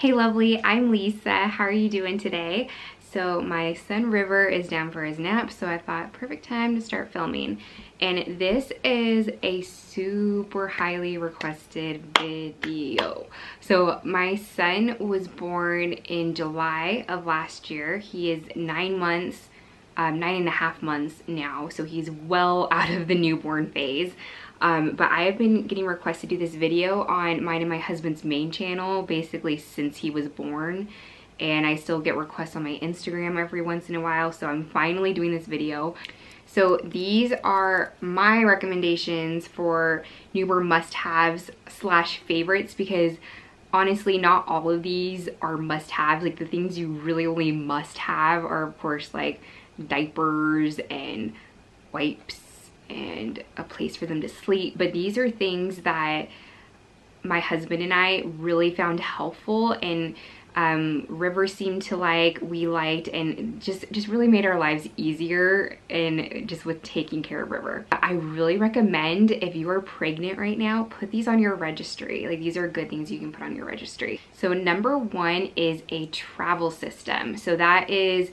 Hey lovely, I'm Lisa. How are you doing today? So my son River is down for his nap, so I thought perfect time to start filming. And this is a super highly requested video. So my son was born in July of last year. He is 9 months, 9.5 months now, so he's well out of the newborn phase. But I have been getting requests to do this video on mine and my husband's main channel basically since he was born, and I still get requests on my Instagram every once in a while, so I'm finally doing this video. So these are my recommendations for newborn must-haves slash favorites, because honestly not all of these are must-haves. Like the things you really only must have are of course like diapers and wipes and a place for them to sleep, but these are things that my husband and I really found helpful, and River seemed to like, we liked, and just really made our lives easier, and just with taking care of River. I really recommend, if you are pregnant right now, put these on your registry. Like these are good things you can put on your registry. So number one is a travel system. So that is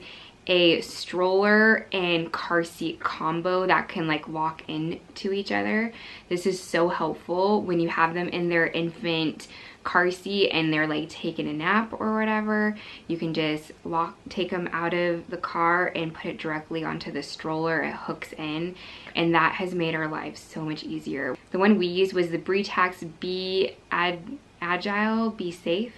a stroller and car seat combo that can like lock into each other. This is so helpful when you have them in their infant car seat and they're like taking a nap or whatever. You can just take them out of the car and put it directly onto the stroller. It hooks in, and that has made our lives so much easier. The one we used was the Britax Be Agile, Be Safe,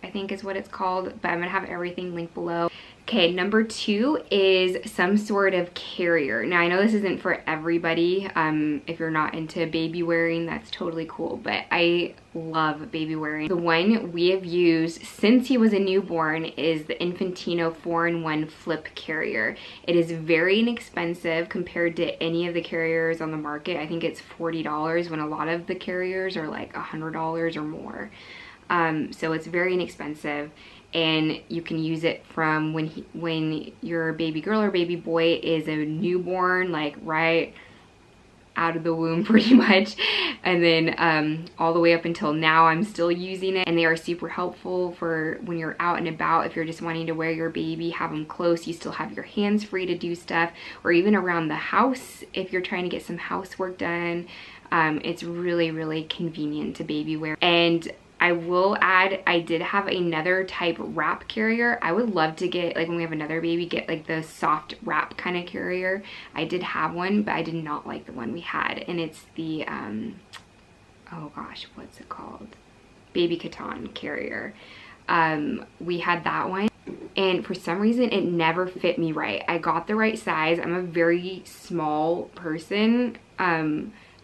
I think is what it's called, but I'm gonna have everything linked below. Okay, number two is some sort of carrier. Now I know this isn't for everybody. If you're not into baby wearing, that's totally cool, but I love baby wearing. The one we have used since he was a newborn is the Infantino 4-in-1 flip carrier. It is very inexpensive compared to any of the carriers on the market. I think it's $40 when a lot of the carriers are like $100 or more. So it's very inexpensive, and you can use it from when your baby girl or baby boy is a newborn, like right out of the womb pretty much, and then all the way up until now. I'm still using it, and they are super helpful for when you're out and about. If you're just wanting to wear your baby, have them close, you still have your hands free to do stuff, or even around the house if you're trying to get some housework done. It's really convenient to baby wear. And I will add, I did have another type wrap carrier. I would love to get, like when we have another baby, get like the soft wrap kind of carrier. I did have one, but I did not like the one we had. And it's the, oh gosh, what's it called? Baby Cotton carrier. We had that one, and for some reason it never fit me right. I got the right size. I'm a very small person,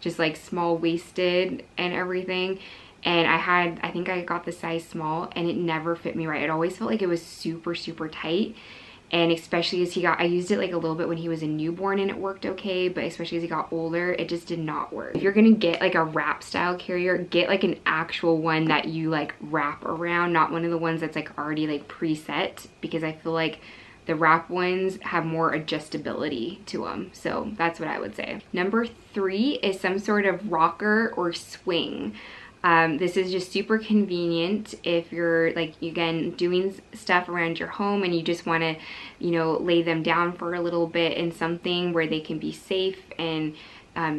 just like small waisted and everything. And I think I got the size small, and it never fit me right. It always felt like it was super tight. And especially as I used it like a little bit when he was a newborn and it worked okay, but especially as he got older, it just did not work. If you're gonna get like a wrap style carrier, get like an actual one that you like wrap around, not one of the ones that's like already like preset, because I feel like the wrap ones have more adjustability to them. So that's what I would say. Number three is some sort of rocker or swing. This is just super convenient if you're like, again, doing stuff around your home and you just want to, you know, lay them down for a little bit in something where they can be safe and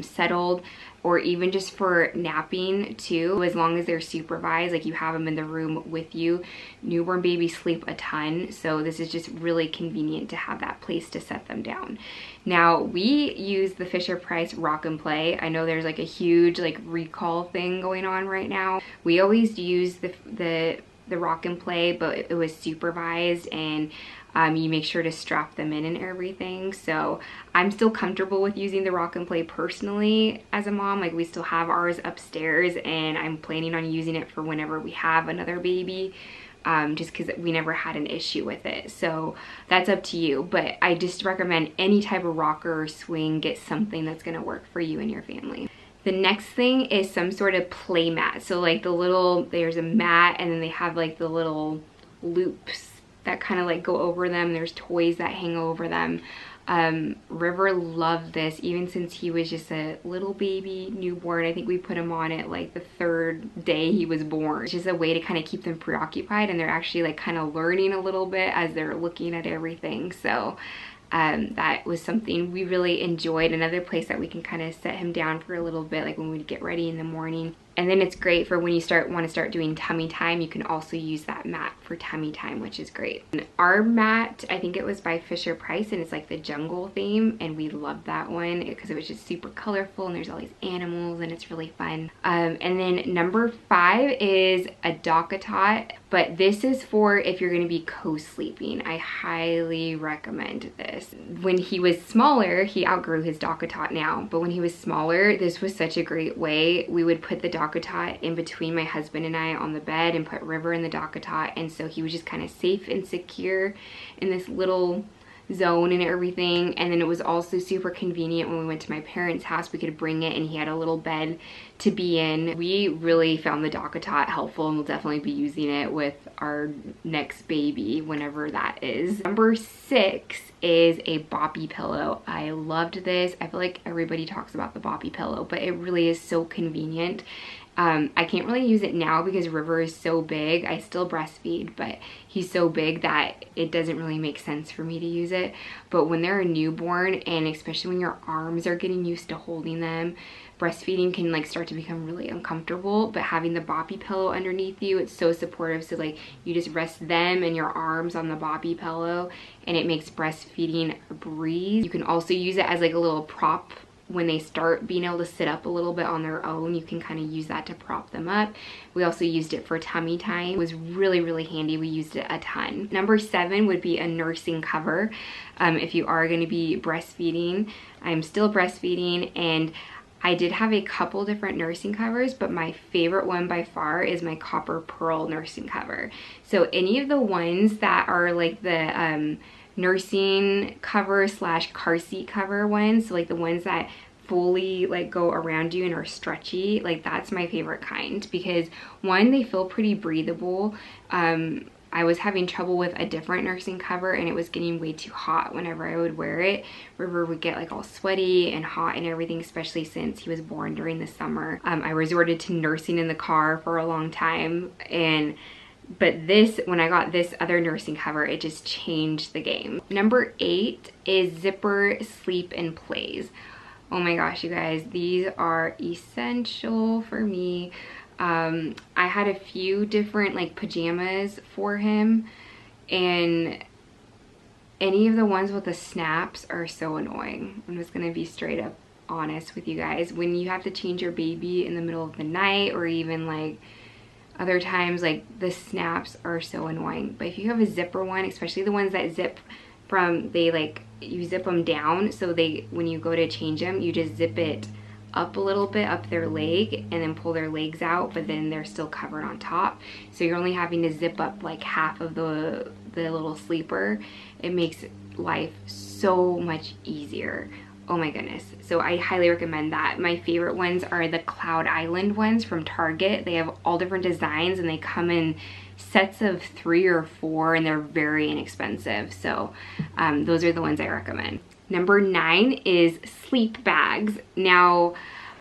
settled, or even just for napping too, as long as they're supervised, like you have them in the room with you. Newborn babies sleep a ton, so this is just really convenient to have that place to set them down. Now we use the Fisher-Price Rock and Play. I know there's like a huge like recall thing going on right now. We always use the Rock and Play, but it was supervised, and you make sure to strap them in and everything. So I'm still comfortable with using the Rock and Play personally as a mom. Like we still have ours upstairs, and I'm planning on using it for whenever we have another baby, just because we never had an issue with it. So that's up to you, but I just recommend any type of rocker or swing, get something that's gonna work for you and your family. The next thing is some sort of play mat. So like there's a mat, and then they have like the little loops that kind of like go over them. There's toys that hang over them. River loved this even since he was just a little baby newborn. I think we put him on it like the 3rd day he was born. It's just a way to kind of keep them preoccupied, and they're actually like kind of learning a little bit as they're looking at everything. So that was something we really enjoyed. Another place that we can kind of set him down for a little bit, like when we get ready in the morning. And then it's great for when you want to start doing tummy time. You can also use that mat for tummy time, which is great. And our mat, I think it was by Fisher Price, and it's like the jungle theme, and we loved that one because it was just super colorful and there's all these animals and it's really fun. And then number 5 is a DockATot, but this is for if you're going to be co-sleeping. I highly recommend this. When he was smaller, he outgrew his DockATot now, but when he was smaller, this was such a great way. We would put the DockATot in between my husband and I on the bed and put River in the DockATot, and so he was just kind of safe and secure in this little zone and everything. And then it was also super convenient when we went to my parents' house. We could bring it and he had a little bed to be in. We really found the DockATot helpful, and we'll definitely be using it with our next baby whenever that is. Number 6 is a Boppy Pillow. I loved this. I feel like everybody talks about the Boppy Pillow, but it really is so convenient. I can't really use it now because River is so big. I still breastfeed, but he's so big that it doesn't really make sense for me to use it. But when they're a newborn, and especially when your arms are getting used to holding them, breastfeeding can like start to become really uncomfortable. But having the Boppy Pillow underneath you, it's so supportive. So like you just rest them and your arms on the Boppy Pillow, and it makes breastfeeding a breeze. You can also use it as like a little prop. When they start being able to sit up a little bit on their own, you can kind of use that to prop them up. We also used it for tummy time. It was really, really handy. We used it a ton. Number 7 would be a nursing cover. If you are going to be breastfeeding, I'm still breastfeeding, and I did have a couple different nursing covers, but my favorite one by far is my copper pearl nursing cover. So any of the ones that are like the nursing cover / car seat cover ones, so like the ones that fully like go around you and are stretchy, like that's my favorite kind, because one, they feel pretty breathable. I was having trouble with a different nursing cover, and it was getting way too hot whenever I would wear it. River would get like all sweaty and hot and everything, especially since he was born during the summer. I resorted to nursing in the car for a long time, but this, when I got this other nursing cover, it just changed the game. Number 8 is zipper sleep and plays. Oh my gosh, you guys, these are essential for me. I had a few different like pajamas for him, and any of the ones with the snaps are so annoying. I'm just gonna be straight up honest with you guys. When you have to change your baby in the middle of the night, or even like other times, like the snaps are so annoying. But if you have a zipper one, especially the ones that zip from, you zip them down, so when you go to change them, you just zip it up a little bit up their leg and then pull their legs out, but then they're still covered on top. So you're only having to zip up like half of the little sleeper. It makes life so much easier. Oh my goodness. So I highly recommend that. My favorite ones are the Cloud Island ones from Target. They have all different designs, and they come in sets of 3 or 4, and they're very inexpensive. So those are the ones I recommend. Number 9 is sleep bags. Now,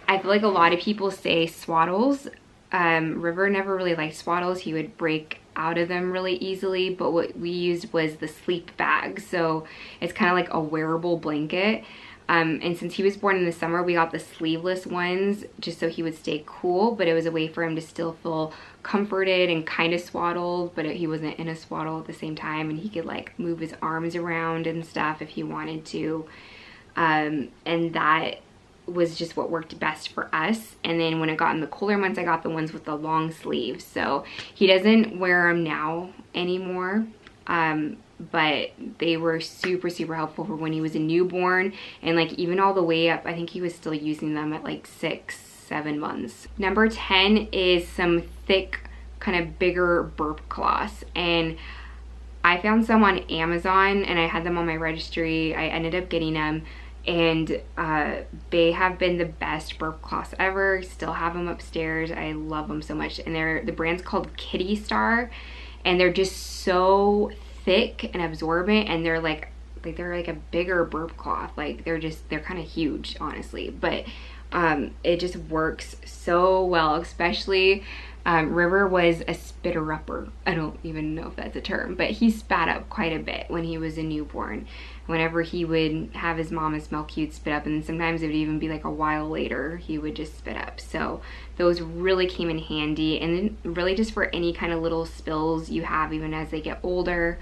I feel like a lot of people say swaddles. River never really liked swaddles. He would break out of them really easily, but what we used was the sleep bag. So it's kind of like a wearable blanket. And since he was born in the summer, we got the sleeveless ones just so he would stay cool, but it was a way for him to still feel comforted and kind of swaddled, but he wasn't in a swaddle at the same time, and he could like move his arms around and stuff if he wanted to. And that was just what worked best for us. And then when it got in the colder months, I got the ones with the long sleeves. So he doesn't wear them now anymore. But they were super, super helpful for when he was a newborn, and like even all the way up, I think he was still using them at like 6-7 months. Number 10 is some thick, kind of bigger burp cloths, and I found some on Amazon and I had them on my registry. I ended up getting them, and they have been the best burp cloths ever. Still have them upstairs. I love them so much, and the brand's called Kitty Star, and they're just so thick and absorbent, and they're like a bigger burp cloth. Like they're kind of huge, honestly, but it just works so well. Especially River was a spitter-upper. I don't even know if that's a term, but he spat up quite a bit when he was a newborn. Whenever he would have his mama's milk, he would spit up, and then sometimes it would even be like a while later he would just spit up. So those really came in handy, and then really just for any kind of little spills you have even as they get older,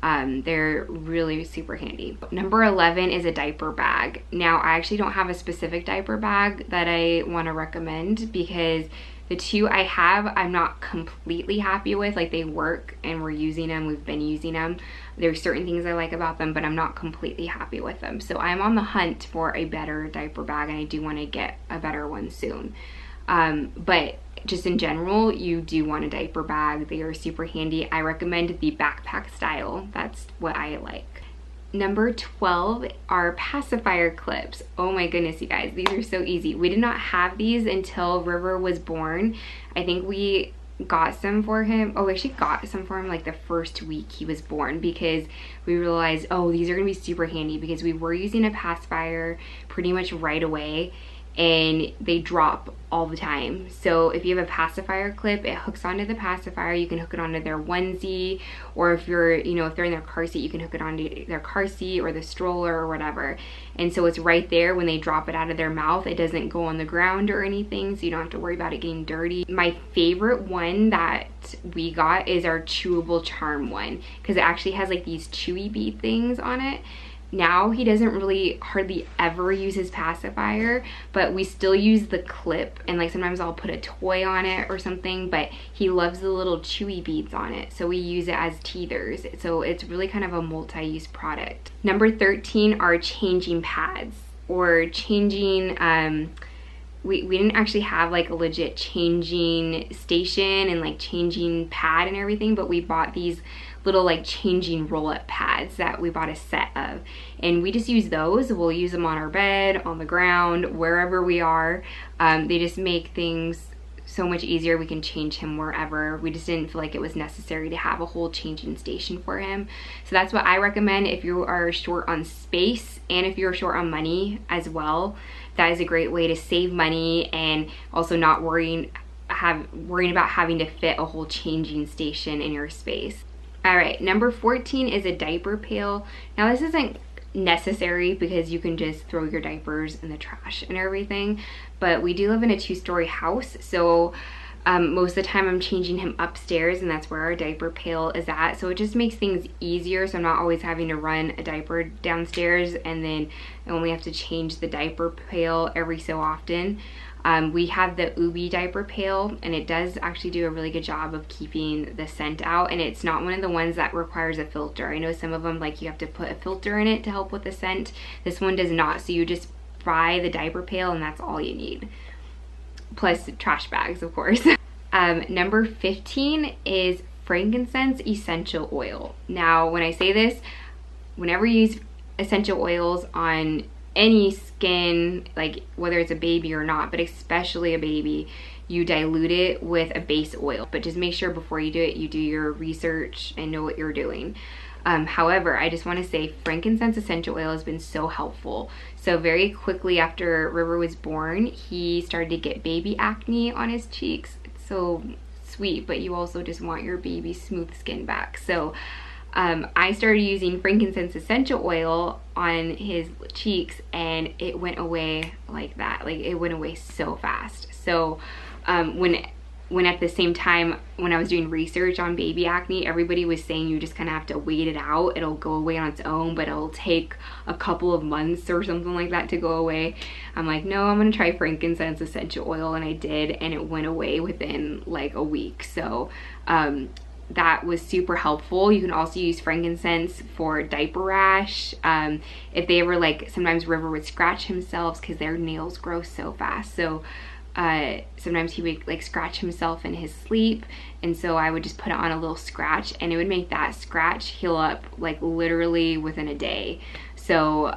they're really super handy. Number 11 is a diaper bag. Now I actually don't have a specific diaper bag that I want to recommend, because the two I have, I'm not completely happy with. Like, they work and we're using them, we've been using them. There's certain things I like about them, but I'm not completely happy with them. So I'm on the hunt for a better diaper bag, and I do want to get a better one soon. But just in general, you do want a diaper bag. They are super handy. I recommend the backpack style. That's what I like. Number 12 are pacifier clips. Oh my goodness, you guys, these are so easy. We did not have these until River was born. I think we got some for him. Oh, we actually got some for him like the first week he was born, because we realized, oh, these are gonna be super handy, because we were using a pacifier pretty much right away, and they drop all the time. So if you have a pacifier clip, it hooks onto the pacifier. You can hook it onto their onesie, or if you're, you know, if they're in their car seat, you can hook it onto their car seat or the stroller or whatever. And so it's right there when they drop it out of their mouth. It doesn't go on the ground or anything, so you don't have to worry about it getting dirty. My favorite one that we got is our chewable charm one, because it actually has like these chewy bead things on it. Now he doesn't really hardly ever use his pacifier, but we still use the clip, and like sometimes I'll put a toy on it or something, but he loves the little chewy beads on it, so we use it as teethers. So it's really kind of a multi-use product. Number 13 are changing pads, or changing, we didn't actually have like a legit changing station and like changing pad and everything, but we bought these little like changing roll-up pads that we bought a set of, and we just use those. We'll use them on our bed, on the ground, wherever we are. They just make things so much easier. We can change him wherever. We just didn't feel like it was necessary to have a whole changing station for him. So that's what I recommend if you are short on space, and if you're short on money as well. That is a great way to save money, and also not worrying about having to fit a whole changing station in your space. All right, number 14 is a diaper pail. Now this isn't necessary, because you can just throw your diapers in the trash and everything, but we do live in a 2-story house, so most of the time I'm changing him upstairs, and that's where our diaper pail is at. So it just makes things easier, so I'm not always having to run a diaper downstairs, and then I only have to change the diaper pail every so often. We have the Ubbi diaper pail, and it does actually do a really good job of keeping the scent out, and it's not one of the ones that requires a filter. I know some of them, like, you have to put a filter in it to help with the scent. This one does not, so you just fry the diaper pail and that's all you need. Plus trash bags, of course. Number 15 is Frankincense Essential Oil. Now, when I say this, whenever you use essential oils on any skin, like whether it's a baby or not, but especially a baby, you dilute it with a base oil. But just make sure before you do it, you do your research and know what you're doing. However, I just want to say Frankincense Essential Oil has been so helpful. So very quickly after River was born, he started to get baby acne on his cheeks. It's so sweet, but you also just want your baby's smooth skin back. So I started using Frankincense Essential Oil on his cheeks, and it went away like that. Like, it went away so fast. So when at the same time, when I was doing research on baby acne, everybody was saying you just kind of have to wait it out. It'll go away on its own, but it'll take a couple of months or something like that to go away. I'm like, no, I'm gonna try Frankincense Essential Oil, and I did, and it went away within like a week. So that was super helpful. You can also use frankincense for diaper rash. If they ever, like, sometimes River would scratch himself because their nails grow so fast. So sometimes he would like scratch himself in his sleep, and so I would just put it on a little scratch, and it would make that scratch heal up like literally within a day. So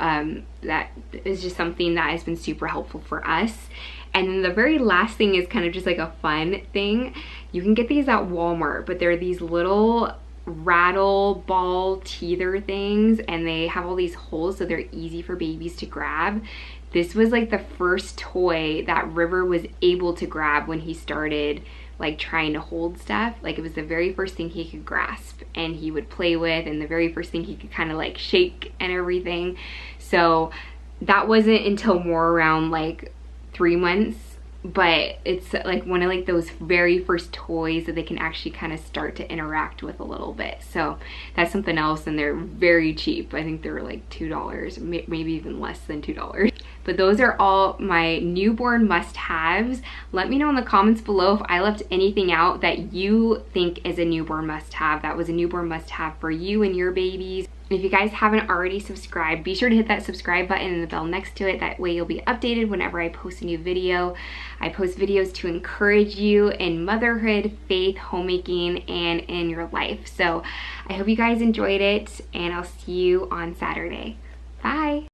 that is just something that has been super helpful for us. And then the very last thing is kind of just like a fun thing. You can get these at Walmart, but they're these little Rattleball teether things, and they have all these holes so they're easy for babies to grab. This was like the first toy that River was able to grab when he started like trying to hold stuff. Like it was the very first thing he could grasp and he would play with, and the very first thing he could kind of like shake and everything. So that wasn't until more around like 3 months, but it's like one of like those very first toys that they can actually kind of start to interact with a little bit. So that's something else, and they're very cheap. I think they're like $2, maybe even less than $2. But those are all my newborn must-haves. Let me know in the comments below if I left anything out that you think is a newborn must-have, that was a newborn must-have for you and your babies. If you guys haven't already subscribed, be sure to hit that subscribe button and the bell next to it. That way you'll be updated whenever I post a new video. I post videos to encourage you in motherhood, faith, homemaking, and in your life. So I hope you guys enjoyed it, and I'll see you on Saturday. Bye.